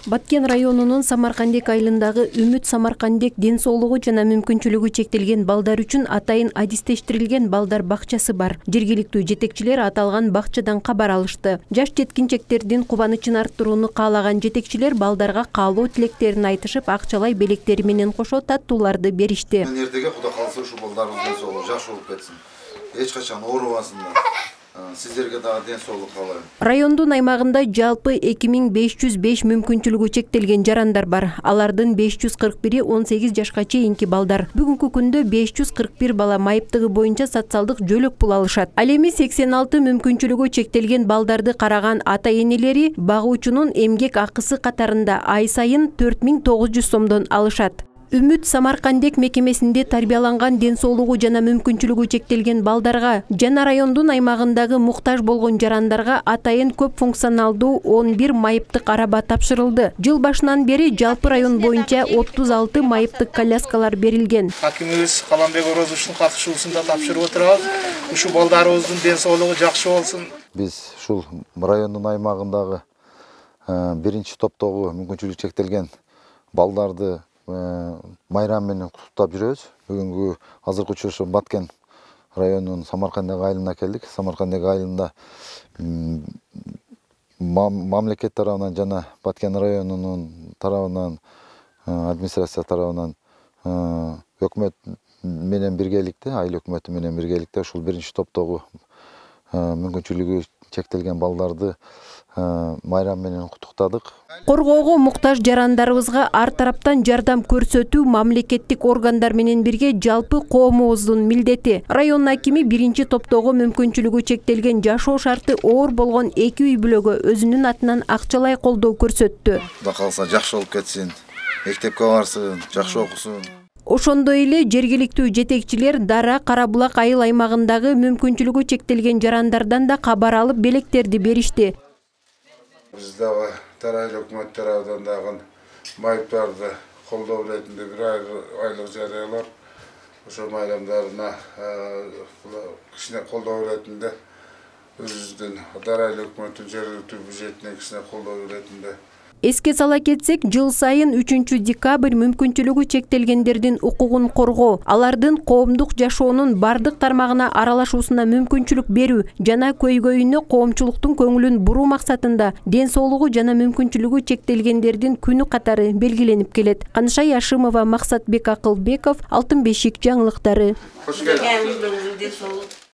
Баткен районунун Самаркандек айылындагы Үмүт Самаркандек ден соолугу жана мүмкүнчүлүгү чектелген балдар үчүн атайын адистештирилген балдар бакчасы бар. Жергиликтүү жетекчилер аталган бакчадан кабар алышты. Жаш жеткинчектердин кубанычын арттырууну каалаган жетекчилер балдарга каалоо тилектерин айтышып, акчалай белектери менен кошо таттууларды беришти. Эртеге Кудай кааласа ушу балдарыбыз ден соолугу жакшы болуп кетсин. Эч качан оорубасындар. Сиздерге дагы ден соолук каалайм. Райондун аймагында жалпы 2505 мүмкүнчүлүгү чектелген жарандар бар. Алардын 541-и 18 жашка чейинки балдар. Бүгүнкү күндө 541 бала майыптыгы боюнча социалдык жөлөк пул алышат. Ал эми 86 мүмкүнчүлүгү чектелген балдарды караган ата-энелери багуучунун эмгек акысы катарында ай сайын 4900 сомдон алышат. Үмүт Самаркандек мекемесинде тарбияланган ден соолугу жана мүмкүнчүлүгү чектелген балдарга жана райондун аймагындагы муктаж болгон жарандарга атайын көп функционалдуу 11 майыптык араба тапшырылды. Жыл башынан бери жалпы район боюнча 36 майыптык коляскалар берилген. Акимибиз Каламбек Орозовичтин катышуусунда тапшырып отурабыз. Ушу балдарыбыздын ден соолугу жакшы болсун. Биз ушул райондун аймагындагы биринчи топтогу мүмкүнчүлүгү чектелген балдарды майрам менен куттуктап жүрөбүз. Бүгүнкү азыркы учурда Баткен районунун Самаркандек айылына келдик. Самаркандек айылында мамлекет тарабынан жана Баткен районунун тарабынан, администрация тарабынан өкмөт менен биргеликте, айыл өкмөтү менен биргеликте ушул биринчи топтогу мүмкүнчүлүгү чектелген балдарды майрам менен куттуктадык. Коргоого муктаж жарандарыбызга ар тараптан жардам көрсөтүү мамлекеттик органдар менен бирге жалпы коомубуздун милдети. Район акими биринчи топтогу мүмкүнчүлүгү чектелген жашоо шарты оор болгон 2 үй бүлөгө өзүнүн атынан акчалай колдоо көрсөттү. Кудай кааласа жакшы болуп кетсин, мектепке барсын, жакшы окусун. Ошондой эле жергиликтүү жетекчилер Дара Карабулак айыл аймагындагы мүмкүнчүлүгү чектелген жарандардан да кабар алып белектерди беришти. Биз дагы Дара өкмөт тарабынан дагы майыптарды колдоо иретинде бир айлык жарыялар. Ошо майрамдарына кичине колдоо иретинде өзүбүздүн Дара өкмөттүн жергиликтүү бюджетине кичине колдоо иретинде. Эске сала кетсек, жыл сайын 3 декабрь мүмкүнчүлүгү чектелгендердин укугун коргоо, алардын коомдук жашоонун бардык тармагына аралашуусуна мүмкүнчүлүк берүү жана көйгөйүнө коомчулуктун көңүлүн буруу максатында ден соолугу жана мүмкүнчүлүгү чектелгендердин күнү катары белгиленип келет. Каныша Яшымова, Максатбек Акылбеков, Алтын бешик жаңылыктары.